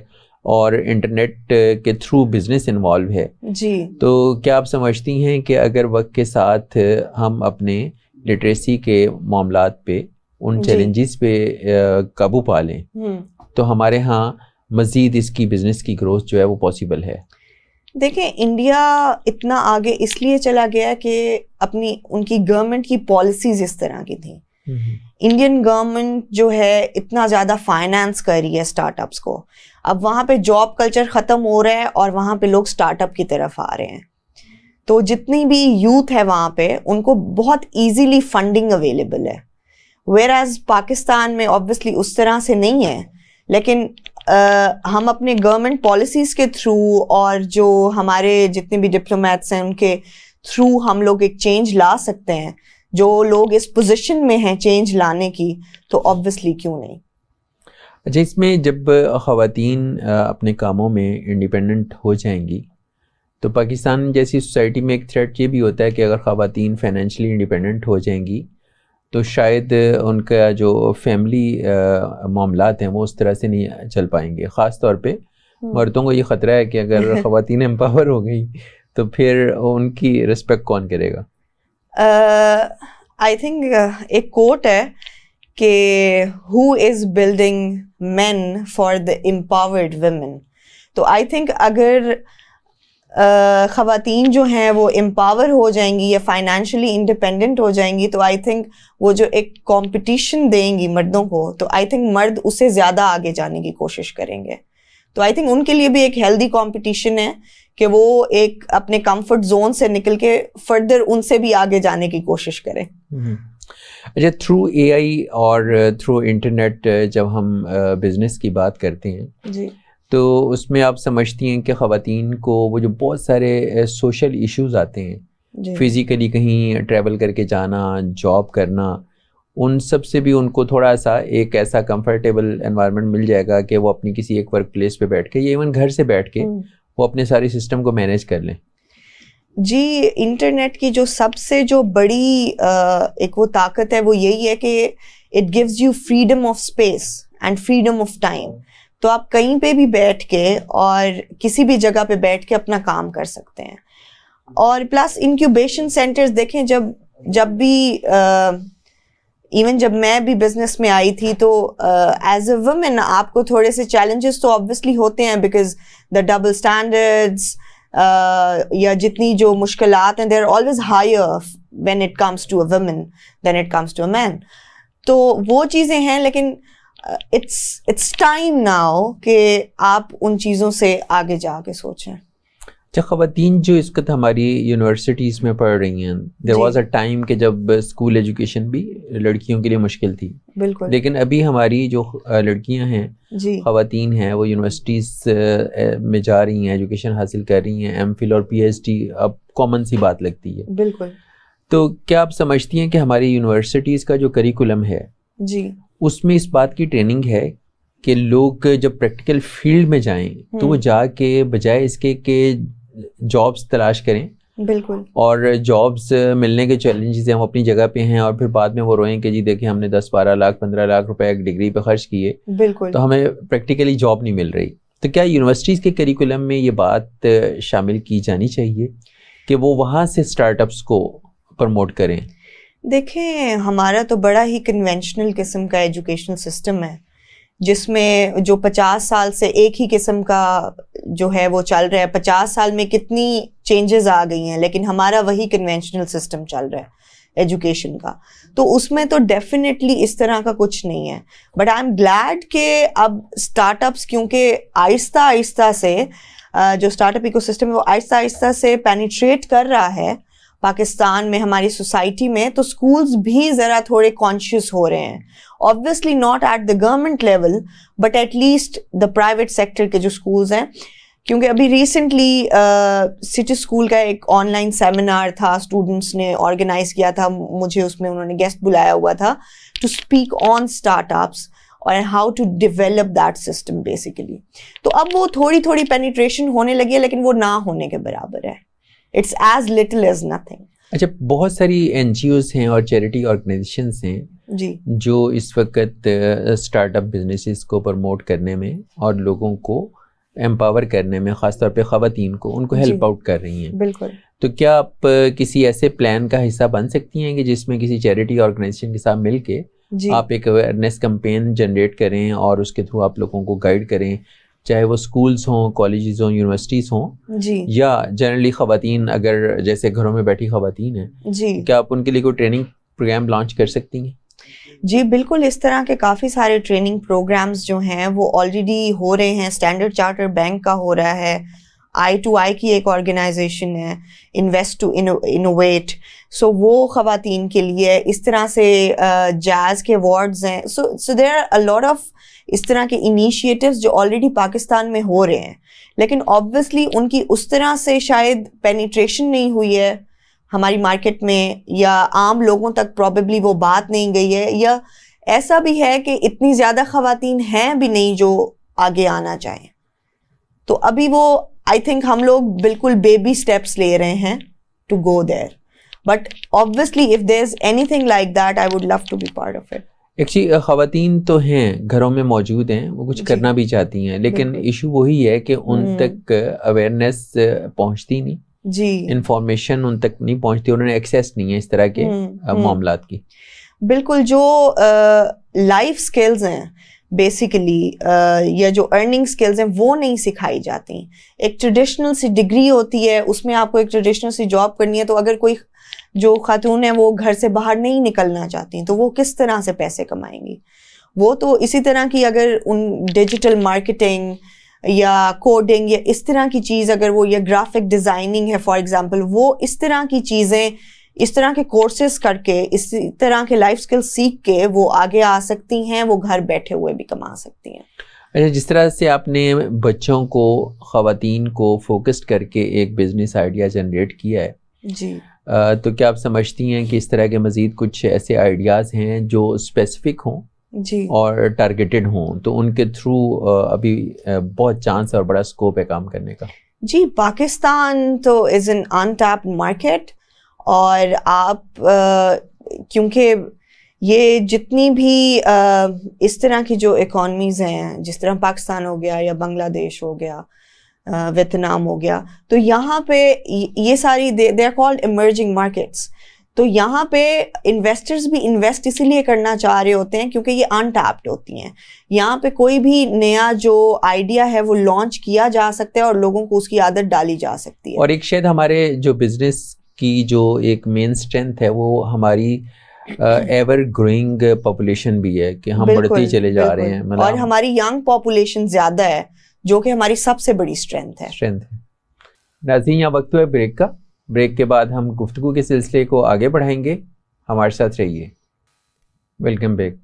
Speaker 1: اور انٹرنیٹ کے تھرو بزنس انوالو ہے، تو کیا آپ سمجھتی ہیں کہ اگر وقت کے ساتھ ہم اپنے لٹریسی کے معاملات پہ ان چیلنجز پہ قابو پا لیں تو ہمارے ہاں مزید اس کی بزنس کی گروتھ جو ہے وہ پاسبل ہے؟
Speaker 2: دیکھیں انڈیا اتنا آگے اس لیے چلا گیا کہ اپنی ان کی گورنمنٹ کی پالیسیز اس طرح کی تھیں. انڈین گورنمنٹ جو ہے اتنا زیادہ فائنانس کر رہی ہے اسٹارٹ اپس کو. اب وہاں پہ جاب کلچر ختم ہو رہا ہے اور وہاں پہ لوگ اسٹارٹ اپ کی طرف آ رہے ہیں. تو جتنی بھی یوتھ ہے وہاں پہ ان کو بہت ایزیلی فنڈنگ اویلیبل ہے. ویئر ایز پاکستان میں آبویسلی اس طرح سے نہیں ہے، لیکن ہم اپنے گورنمنٹ پالیسیز کے تھرو اور جو ہمارے جتنے بھی ڈپلومیٹس ہیں ان کے تھرو ہم لوگ ایک چینج لا سکتے ہیں. جو لوگ اس پوزیشن میں ہیں چینج لانے کی، تو آبویسلی کیوں نہیں.
Speaker 1: اچھا، اس میں جب خواتین اپنے کاموں میں انڈیپینڈنٹ ہو جائیں گی تو پاکستان جیسی سوسائٹی میں ایک تھریٹ یہ بھی ہوتا ہے کہ اگر خواتین فائنینشلی انڈیپینڈنٹ ہو جائیں گی تو شاید ان کا جو فیملی معاملات ہیں وہ اس طرح سے نہیں چل پائیں گے. خاص طور پہ مردوں کو یہ خطرہ ہے کہ اگر خواتین امپاور ہو گئی تو پھر ان کی رسپیکٹ کون کرے گا؟
Speaker 2: آئی تھنک ایک کوٹ ہے کہ who is building men for the empowered women. تو آئی تھنک اگر خواتین جو ہیں وہ امپاور ہو جائیں گی یا فائنینشلی انڈیپینڈنٹ ہو جائیں گی تو آئی تھنک وہ جو ایک کمپٹیشن دیں گی مردوں کو، تو آئی تھنک مرد اس سے زیادہ آگے جانے کی کوشش کریں گے. تو آئی تھنک ان کے لیے بھی ایک ہیلدی کمپٹیشن ہے کہ وہ ایک اپنے کمفرٹ زون سے نکل کے فردر ان سے بھی آگے جانے کی کوشش کریں.
Speaker 1: اچھا، تھرو اے آئی اور تھرو انٹرنیٹ جب ہم بزنس کی بات کرتے ہیں
Speaker 2: جی
Speaker 1: تو اس میں آپ سمجھتی ہیں کہ خواتین کو وہ جو بہت سارے سوشل ایشوز آتے ہیں، فزیکلی کہیں ٹریول کر کے جانا، جاب کرنا، ان سب سے بھی ان کو تھوڑا سا ایک ایسا کمفرٹیبل انوائرمنٹ مل جائے گا کہ وہ اپنی کسی ایک ورک پلیس پہ بیٹھ کے یا ایون گھر سے بیٹھ کے وہ اپنے سارے سسٹم کو مینیج کر لیں؟
Speaker 2: جی، انٹرنیٹ کی جو سب سے جو بڑی ایک وہ طاقت ہے وہ یہی ہے کہ it gives you freedom of space and freedom of time. تو آپ کہیں پہ بھی بیٹھ کے اور کسی بھی جگہ پہ بیٹھ کے اپنا کام کر سکتے ہیں. اور پلس انکیوبیشن سینٹرز دیکھیں، جب بھی ایون جب میں بھی بزنس میں آئی تھی تو ایز اے وومن آپ کو تھوڑے سے چیلنجز تو آبویسلی ہوتے ہیں، بیکاز دا ڈبل اسٹینڈرڈس یا جتنی جو مشکلات ہیں they are always higher when it comes to a woman than it comes to a man. تو وہ چیزیں ہیں، لیکن اٹس ٹائم ناؤ کہ آپ ان چیزوں سے آگے جا کے سوچیں.
Speaker 1: اچھا، خواتین جو اس وقت ہماری یونیورسٹیز میں پڑھ رہی ہیں، دیر واز اے ٹائم کہ جب اسکول ایجوکیشن بھی لڑکیوں کے لیے مشکل تھی.
Speaker 2: بالکل.
Speaker 1: لیکن ابھی ہماری جو لڑکیاں ہیں، خواتین ہیں، وہ یونیورسٹیز میں جا رہی ہیں، ایجوکیشن حاصل کر رہی ہیں، ایم فل اور پی ایچ ڈی اب کامن سی بات لگتی ہے.
Speaker 2: بالکل.
Speaker 1: تو کیا آپ سمجھتی ہیں کہ ہماری یونیورسٹیز کا جو کریکولم ہے
Speaker 2: جی
Speaker 1: اس میں اس بات کی ٹریننگ ہے کہ لوگ جب پریکٹیکل فیلڈ میں جائیں تو وہ جا کے بجائے اس کے کہ جابس تلاش کریں؟
Speaker 2: بالکل.
Speaker 1: اور جابس ملنے کے چیلنجز ہیں وہ اپنی جگہ پہ ہیں، اور پھر بعد میں وہ روئیں کہ جی دیکھیں ہم نے 10-12 لاکھ 15 لاکھ روپے ایک ڈگری پہ خرچ کیے،
Speaker 2: بالکل،
Speaker 1: تو ہمیں پریکٹیکلی جاب نہیں مل رہی. تو کیا یونیورسٹیز کے کریکولم میں یہ بات شامل کی جانی چاہیے کہ وہ وہاں سے اسٹارٹ اپس کو پروموٹ کریں؟
Speaker 2: دیکھیں ہمارا تو بڑا ہی کنونشنل قسم کا ایجوکیشنل سسٹم ہے جس میں جو 50 سال سے ایک ہی قسم کا جو ہے وہ چل رہا ہے. 50 سال میں کتنی چینجز آ گئی ہیں، لیکن ہمارا وہی کنونشنل سسٹم چل رہا ہے ایجوکیشن کا. تو اس میں تو ڈیفینیٹلی اس طرح کا کچھ نہیں ہے. بٹ آئی ایم گلیڈ کہ اب اسٹارٹ اپس کیونکہ آہستہ آہستہ سے جو اسٹارٹ اپ ایکو سسٹم ہے وہ آہستہ آہستہ سے پینیٹریٹ کر رہا ہے پاکستان میں، ہماری سوسائٹی میں. تو اسکولز بھی ذرا تھوڑے کانشیس ہو رہے ہیں. obviously not at the government level but at least the private sector کے جو schools ہیں کیونکہ ابھی ریسنٹلی سٹی اسکول کا ایک آن لائن سیمینار تھا, اسٹوڈنٹس نے آرگنائز کیا تھا, مجھے اس میں انہوں نے گیسٹ بلایا ہوا تھا to speak on startups اور how to develop that system basically. تو اب وہ تھوڑی تھوڑی پینیٹریشن ہونے لگی ہے, لیکن وہ نہ ہونے کے برابر ہے. It's as little as nothing.
Speaker 1: اچھا, بہت ساری NGOs ہیں اور چیریٹی آرگنائزیشنس ہیں
Speaker 2: جی
Speaker 1: جو اس وقت اسٹارٹ اپ بزنسز کو پروموٹ کرنے میں اور لوگوں کو امپاور کرنے میں, خاص طور پہ خواتین کو, ان کو ہیلپ آؤٹ کر رہی ہیں.
Speaker 2: بالکل.
Speaker 1: تو کیا آپ کسی ایسے پلان کا حصہ بن سکتی ہیں کہ جس میں کسی چیریٹی آرگنائزیشن کے ساتھ مل کے آپ ایک اویئرنیس کمپین جنریٹ کریں اور اس کے تھرو آپ لوگوں کو گائیڈ کریں, چاہے وہ اسکولس ہوں, کالجز ہوں, یونیورسٹیز ہوں,
Speaker 2: جی,
Speaker 1: یا جنرلی خواتین اگر جیسے گھروں میں بیٹھی خواتین ہیں,
Speaker 2: جی,
Speaker 1: کیا آپ ان کے لیے کوئی ٹریننگ پروگرام لانچ کر سکتی ہیں؟
Speaker 2: جی بالکل. اس طرح کے کافی سارے ٹریننگ پروگرامز جو ہیں وہ آلریڈی ہو رہے ہیں. اسٹینڈرڈ چارٹر بینک کا ہو رہا ہے, I2I کی ایک آرگنائزیشن ہے, انویسٹ ٹو انوویٹ, سو وہ خواتین کے لیے. اس طرح سے جاز کے ایوارڈز ہیں. سو there are a lot of اس طرح کے انیشیٹیوز جو آلریڈی پاکستان میں ہو رہے ہیں, لیکن آبویسلی ان کی اس طرح سے شاید پینیٹریشن نہیں ہوئی ہے ہماری مارکیٹ میں, یا عام لوگوں تک پروبیبلی وہ بات نہیں گئی ہے, یا ایسا بھی ہے کہ اتنی زیادہ خواتین ہیں بھی نہیں جو آگے آنا چاہیں. تو ابھی وہ آئی تھنک ہم لوگ بالکل بیبی اسٹیپس لے رہے ہیں to go there, but obviously if there's anything like that I would love to be part of it.
Speaker 1: Actually خواتین تو ہیں, گھروں میں موجود ہیں, وہ کچھ کرنا بھی چاہتی ہیں, لیکن ایشو وہی ہے کہ ان تک اویئرنیس پہنچتی نہیں,
Speaker 2: جی,
Speaker 1: انفارمیشن ان تک نہیں پہنچتی, انہوں نے ایکسیس نہیں ہے اس طرح کے معاملات کی.
Speaker 2: بالکل. جو لائف اسکلز ہیں بیسیکلی, یا جو ارننگ اسکلز ہیں وہ نہیں سکھائی جاتی. ایک ٹریڈیشنل سی ڈگری ہوتی ہے, اس میں آپ کو ایک ٹریڈیشنل سی جاب کرنی ہے, تو اگر کوئی جو خاتون ہیں وہ گھر سے باہر نہیں نکلنا چاہتی تو وہ کس طرح سے پیسے کمائیں گی؟ وہ تو اسی طرح کی اگر ان ڈیجیٹل مارکیٹنگ یا کوڈنگ یا اس طرح کی چیز, اگر وہ یا گرافک ڈیزائننگ ہے فار ایگزامپل, وہ اس طرح کی چیزیں, اس طرح کے کورسز کر کے, اس طرح کے لائف اسکل سیکھ کے وہ آگے آ سکتی ہیں, وہ گھر بیٹھے ہوئے بھی کما سکتی ہیں.
Speaker 1: اچھا, جس طرح سے آپ نے بچوں کو, خواتین کو فوکسڈ کر کے ایک بزنس آئیڈیا جنریٹ کیا ہے,
Speaker 2: جی,
Speaker 1: تو کیا آپ سمجھتی ہیں کہ اس طرح کے مزید کچھ ایسے آئیڈیاز ہیں جو اسپیسیفک ہوں
Speaker 2: جی,
Speaker 1: اور ٹارگیٹڈ ہوں, تو ان کے تھرو ابھی بہت چانس اور بڑا اسکوپ ہے کام کرنے کا؟
Speaker 2: جی, پاکستان تو از این انٹیپڈ مارکیٹ, اور آپ کیونکہ یہ جتنی بھی اس طرح کی جو اکانمیز ہیں, جس طرح پاکستان ہو گیا یا بنگلہ دیش ہو گیا, ویتنام ہو گیا, تو یہاں پہ یہ ساری they are called emerging markets. تو یہاں پہ انویسٹرز بھی انویسٹ اسی لیے کرنا چاہ رہے ہوتے ہیں کیونکہ یہ انٹیپڈ ہوتی ہیں. یہاں پہ کوئی بھی نیا جو آئیڈیا ہے وہ لانچ کیا جا سکتا ہے اور لوگوں کو اس کی عادت ڈالی جا سکتی ہے.
Speaker 1: اور ایک شاید ہمارے جو بزنس کی جو ایک مین اسٹرینتھ ہے وہ ہماری ایور گروئنگ پاپولیشن بھی ہے کہ ہم بڑھتے چلے جا رہے ہیں,
Speaker 2: اور ہماری ینگ پاپولیشن زیادہ ہے جو کہ ہماری سب سے بڑی اسٹرینتھ ہے.
Speaker 1: ناظرین, یہاں وقت ہے بریک کا. بریک کے بعد ہم گفتگو کے سلسلے کو آگے بڑھائیں گے, ہمارے ساتھ رہیے. Welcome back.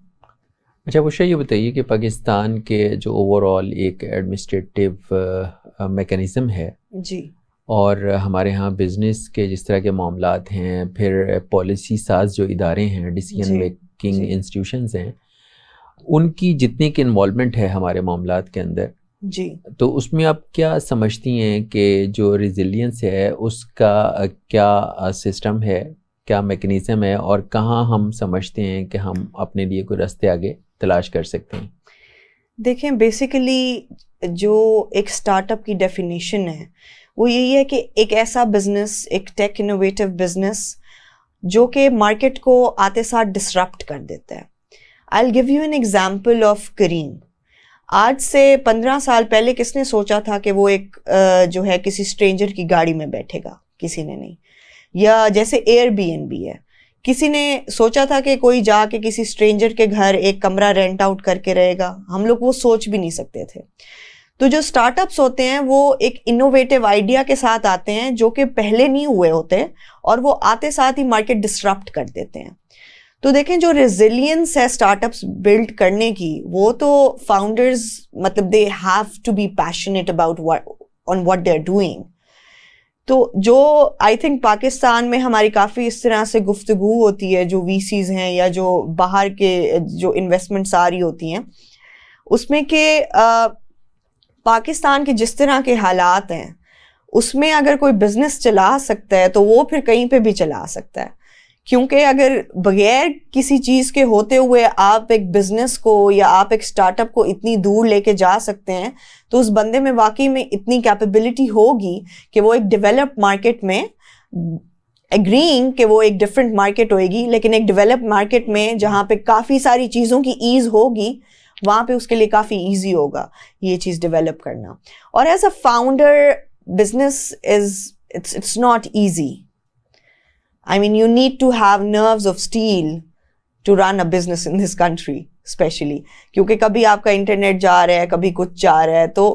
Speaker 1: اچھا بشرا, یہ بتائیے کہ پاکستان کے جو اوور آل ایک ایڈمنسٹریٹو میکینزم ہے,
Speaker 2: جی,
Speaker 1: اور ہمارے ہاں بزنس کے جس طرح کے معاملات ہیں, پھر پالیسی ساز جو ادارے ہیں, ڈیسیژن میکنگ انسٹیٹیوشنز ہیں, ان کی جتنی کی انوالومنٹ ہے ہمارے معاملات کے اندر,
Speaker 2: جی,
Speaker 1: تو اس میں آپ کیا سمجھتی ہیں کہ جو ریزیلینس ہے اس کا کیا سسٹم ہے, کیا میکنزم ہے, اور کہاں ہم سمجھتے ہیں کہ ہم اپنے لیے کوئی راستے آگے تلاش کر سکتے ہیں؟
Speaker 2: دیکھیں, بیسیکلی جو ایک اسٹارٹ اپ کی ڈیفینیشن ہے وہ یہی ہے کہ ایک ایسا بزنس, ایک ٹیک انوویٹو بزنس جو کہ مارکیٹ کو آتے ساتھ ڈسرپٹ کر دیتا ہے. I'll give you an example of کریم. آج سے 15 سال پہلے کس نے سوچا تھا کہ وہ ایک جو ہے کسی اسٹرینجر کی گاڑی میں بیٹھے گا؟ کسی نے نہیں. یا جیسے ایئر بی این بی ہے, کسی نے سوچا تھا کہ کوئی جا کے کسی اسٹرینجر کے گھر ایک کمرہ رینٹ آؤٹ کر کے رہے گا؟ ہم لوگ وہ سوچ بھی نہیں سکتے تھے. تو جو اسٹارٹ اپس ہوتے ہیں وہ ایک انوویٹو آئیڈیا کے ساتھ آتے ہیں جو کہ پہلے نہیں ہوئے ہوتے, اور وہ آتے ساتھ ہی مارکیٹ ڈسرپٹ کر دیتے ہیں. تو دیکھیں, جو ریزیلینس ہے اسٹارٹ اپس بلڈ کرنے کی, وہ تو فاؤنڈرز, مطلب they have to be passionate about on what they're doing. تو جو آئی تھنک پاکستان میں ہماری کافی اس طرح سے گفتگو ہوتی ہے جو وی سیز ہیں یا جو باہر کے جو انویسٹمنٹس آ رہی ہوتی ہیں اس میں کہ پاکستان کے جس طرح کے حالات ہیں اس میں اگر کوئی بزنس چلا سکتا ہے تو وہ پھر کہیں پہ بھی چلا سکتا ہے, کیونکہ اگر بغیر کسی چیز کے ہوتے ہوئے آپ ایک بزنس کو یا آپ ایک اسٹارٹ اپ کو اتنی دور لے کے جا سکتے ہیں تو اس بندے میں واقعی میں اتنی کیپیبلٹی ہوگی کہ وہ ایک ڈیولپڈ مارکیٹ میں اگرینگ کہ وہ ایک ڈفرینٹ مارکیٹ ہوئے گی, لیکن ایک ڈیولپڈ مارکیٹ میں جہاں پہ کافی ساری چیزوں کی ایز ہوگی وہاں پہ اس کے لیے کافی ایزی ہوگا یہ چیز ڈیولپ کرنا. اور as a founder business it's not easy. I mean, you need to have nerves of steel to run a business in this country, especially. کیونکہ کبھی آپ کا انٹرنیٹ جا رہا ہے, کبھی کچھ جا رہا ہے, تو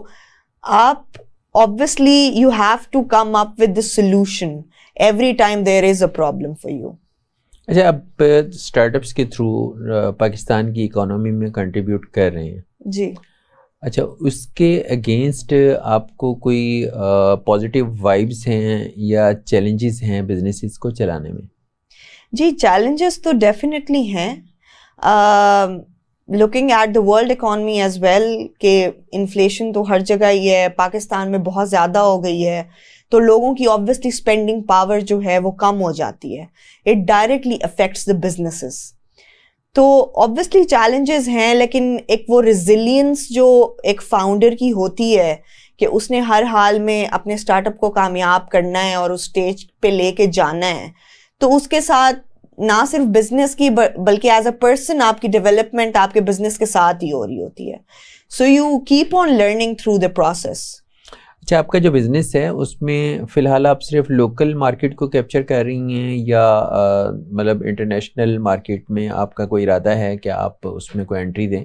Speaker 2: آپ obviously you have to come up with the solution every time there is a problem for you.
Speaker 1: اچھا, آپ اسٹارٹ اپس کے تھرو پاکستان کی اکانومی میں کنٹریبیوٹ کر رہے ہیں.
Speaker 2: جی.
Speaker 1: اچھا, اس کے اگینسٹ آپ کو کوئی پازیٹیو وائبس ہیں یا چیلنجز ہیں بزنسز کو چلانے میں؟
Speaker 2: جی, چیلنجز تو ڈیفینیٹلی ہیں. Looking at the world economy as well کہ انفلیشن تو ہر جگہ ہی ہے, پاکستان میں بہت زیادہ ہو گئی ہے, تو لوگوں کی آبویسلی اسپینڈنگ پاور جو ہے وہ کم ہو جاتی ہے. It directly affects the businesses. تو آبویسلی چیلنجز ہیں, لیکن ایک وہ ریزیلینس جو ایک فاؤنڈر کی ہوتی ہے کہ اس نے ہر حال میں اپنے اسٹارٹ اپ کو کامیاب کرنا ہے اور اس اسٹیج پہ لے کے جانا ہے, تو اس کے ساتھ نہ صرف بزنس کی بلکہ ایز اے پرسن آپ کی ڈیولپمنٹ آپ کے بزنس کے ساتھ ہی ہو رہی ہوتی ہے. So you keep on learning through the process.
Speaker 1: اچھا, آپ کا جو بزنس ہے اس میں فی الحال آپ صرف لوکل مارکیٹ کو کیپچر کر رہی ہیں یا مطلب انٹرنیشنل مارکیٹ میں آپ کا کوئی ارادہ ہے کہ آپ اس میں کوئی انٹری دیں؟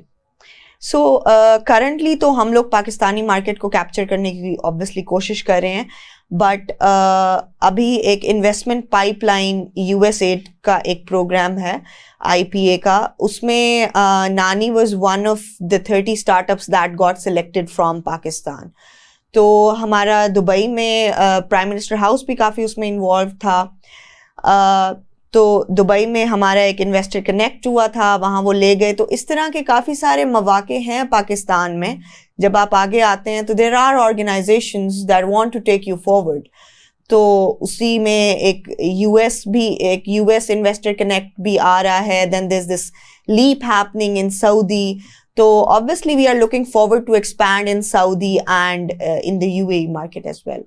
Speaker 2: سو کرنٹلی تو ہم لوگ پاکستانی مارکیٹ کو کیپچر کرنے کی آبویسلی کوشش کر رہے ہیں, بٹ ابھی ایک انویسٹمنٹ پائپ لائن USAID کا ایک پروگرام ہے IPA کا, اس میں نانی was one of the 30 start ups that got selected from Pakistan. تو ہمارا دبئی میں پرائم منسٹر ہاؤس بھی کافی اس میں انوالو تھا. تو دبئی میں ہمارا ایک انویسٹر کنیکٹ ہوا تھا, وہاں وہ لے گئے. تو اس طرح کے کافی سارے مواقع ہیں پاکستان میں. جب آپ آگے آتے ہیں تو there are organisations that want to take you forward. تو اسی میں ایک US انویسٹر کنیکٹ بھی آ رہا ہے. دین دیر از دس لیپ ہیپننگ ان سعودی. تو obviously we are looking forward to expand in Saudi and in the UAE market as well.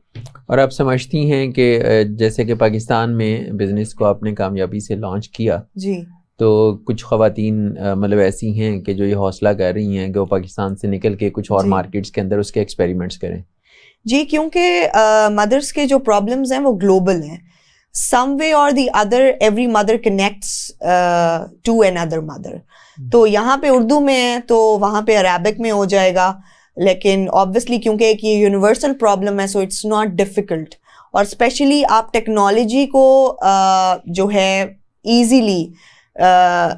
Speaker 1: اور آپ سمجھتی ہیں کہ جیسے کہ پاکستان میں بزنس کو آپ نے کامیابی سے لانچ کیا,
Speaker 2: جی,
Speaker 1: تو کچھ خواتین مطلب ایسی ہیں کہ جو یہ حوصلہ کر رہی ہیں کہ وہ پاکستان سے نکل کے کچھ اور مارکیٹس کے اندر اس کے ایکسپیریمنٹس کریں؟
Speaker 2: جی, کیونکہ مدرس کے جو پرابلمز ہیں وہ گلوبل ہیں. Some way or the other every mother connects to another mother. تو یہاں پہ اردو میں ہے تو وہاں پہ عربک میں ہو جائے گا, لیکن obviously کیونکہ ایک یہ یونیورسل پرابلم ہے سو اٹس ناٹ ڈیفیکلٹ. اور اسپیشلی آپ ٹیکنالوجی کو جو ہے ایزیلی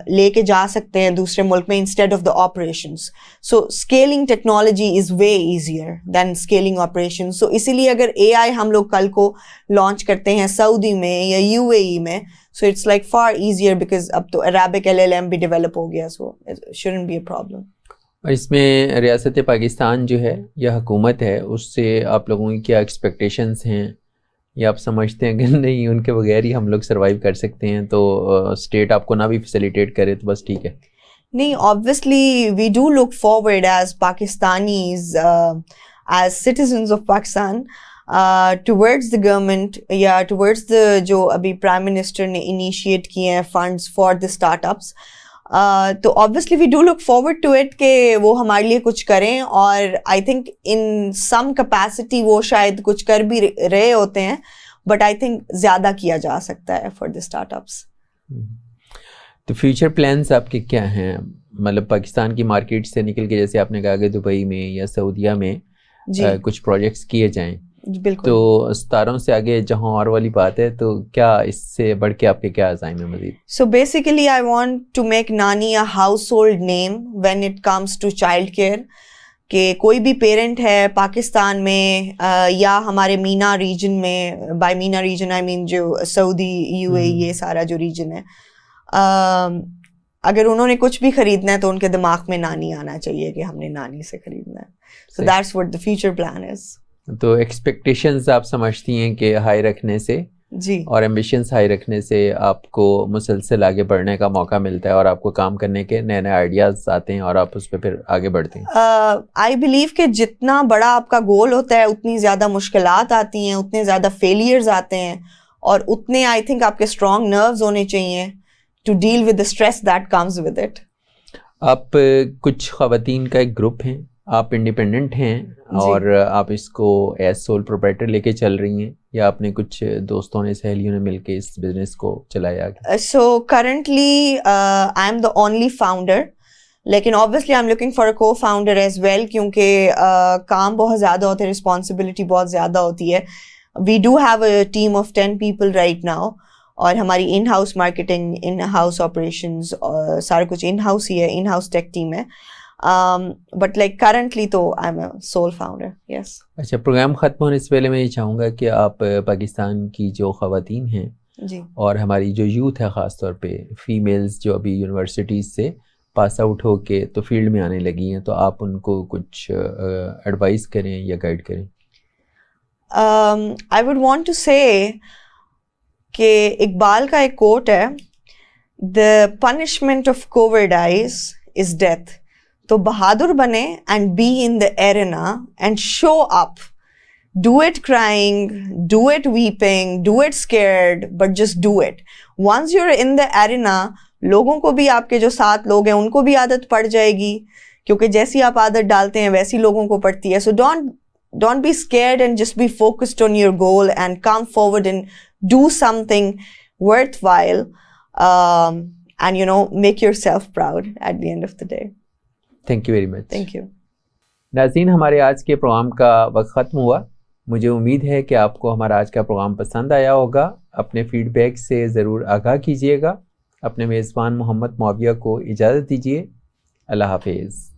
Speaker 2: لے کے جا سکتے ہیں دوسرے ملک میں instead of the operations. So scaling technology is way easier than scaling operation. So اسی لیے اگر AI ہم لوگ کل کو لانچ کرتے ہیں سعودی میں یا UAE میں, so it's like far easier because اب تو عربک LLM بھی ڈیولپ ہو گیا, so shouldn't be a problem.
Speaker 1: اور اس میں ریاست پاکستان جو ہے یا حکومت ہے اس سے آپ لوگوں کی کیا ایکسپیکٹیشنز ہیں, یا آپ سمجھتے ہیں کہ نہیں ان کے بغیر ہی ہم لوگ سروائیو کر سکتے ہیں, تو اسٹیٹ آپ کو نہ بھی فیسیلیٹیٹ کرے تو بس ٹھیک ہے؟
Speaker 2: نہیں, obviously we do look forward as Pakistanis, as citizens of Pakistan, towards the government یا towards the جو ابھی پرائم منسٹر نے انیشیٹ کیے ہیں funds for the startups. تو obviously we do look forward to it کہ وہ ہمارے لیے کچھ کریں, اور I think in some capacity وہ شاید کچھ کر بھی رہے ہوتے ہیں, but I think زیادہ کیا جا سکتا ہے for the startups.
Speaker 1: تو فیوچر پلانس آپ کے کیا ہیں؟ مطلب پاکستان کی مارکیٹ سے نکل کے جیسے آپ نے کہا کہ دبئی میں یا سعودیہ میں کچھ پروجیکٹس کیے جائیں,
Speaker 2: بالکل.
Speaker 1: تو ستاروں سے آگے جہاں اور والی بات ہے, تو کیا اس سے بڑھ کے آپ کے کیا عزائم ہیں مزید؟
Speaker 2: So basically I want to make Nani a household name when it comes to child care. کہ کوئی بھی پیرنٹ ہے پاکستان میں یا ہمارے مینا ریجن میں، بائی مینا ریجن آئی مین جو سعودی یو اے یہ سارا جو ریجن ہے، اگر انہوں نے کچھ بھی خریدنا ہے تو ان کے دماغ میں نانی آنا چاہیے کہ ہم نے نانی سے خریدنا ہے. So that's what the future plan is.
Speaker 1: تو ایکسپیکٹیشنز آپ سمجھتی ہیں کہ ہائی رکھنے سے
Speaker 2: جی
Speaker 1: اور ایمبیشنز ہائی رکھنے سے آپ کو مسلسل آگے بڑھنے کا موقع ملتا ہے اور آپ کو کام کرنے کے نئے نئے آئیڈیاز آتے ہیں اور آپ اس پہ پھر آگے بڑھتے ہیں؟
Speaker 2: آئی بلیو کہ جتنا بڑا آپ کا گول ہوتا ہے اتنی زیادہ مشکلات آتی ہیں، اتنے زیادہ فیلیئرز آتے ہیں، اور اتنے آئی تھنک آپ کے اسٹرانگ نروز ہونے چاہیے to deal with the stress that comes with it.
Speaker 1: آپ کچھ خواتین کا ایک گروپ ہیں، آپ انڈیپینڈنٹ ہیں اور آپ اس کو ایز سول پروپرائٹر لے کے چل رہی ہیں، یا آپ نے کچھ دوستوں نے سہیلیوں نے مل کے اس بزنس کو چلایا؟
Speaker 2: So currently I am the only founder, لیکن obviously I'm looking for a co-founder as well کیونکہ کام بہت زیادہ ہوتے ہیں، رسپانسبلٹی بہت زیادہ ہوتی ہے. We do have a team of 10 people right now اور ہماری in house marketing, in house operations, سارا کچھ ان ہاؤس ہی ہے، ان ہاؤس ٹیک ٹیم ہے. بٹ لائک کرنٹلی تو I am a sole founder. Yes.
Speaker 1: اچھا، پروگرام ختم ہونے سے پہلے میں یہ چاہوں گا کہ آپ پاکستان کی جو خواتین ہیں
Speaker 2: جی
Speaker 1: اور ہماری جو یوتھ ہے، خاص طور پہ فیمیلز جو ابھی یونیورسٹیز سے پاس آؤٹ ہو کے تو فیلڈ میں آنے لگی ہیں، تو آپ ان کو کچھ ایڈوائز کریں یا گائیڈ کریں.
Speaker 2: I would want to say کہ اقبال کا ایک کوٹ ہے، the punishment of cowardice is death. تو بہادر بنے and be in the arena and show up. Do it crying, do it weeping, do it scared, but just do it. Once you're in the arena, لوگوں کو بھی، آپ کے جو ساتھ لوگ ہیں ان کو بھی عادت پڑ جائے گی، کیونکہ جیسی آپ عادت ڈالتے ہیں ویسی لوگوں کو پڑتی ہے. So don't be scared and just be focused on your goal and come forward and do something worthwhile, and make yourself proud at the end of the day.
Speaker 1: Thank you very much.
Speaker 2: Thank you.
Speaker 1: ناظرین، ہمارے آج کے programme کا وقت ختم ہوا. مجھے امید ہے کہ آپ کو ہمارا آج کا پروگرام پسند آیا ہوگا. اپنے فیڈ بیک سے ضرور آگاہ کیجیے گا. اپنے میزبان محمد معاویہ کو اجازت دیجیے. اللہ حافظ.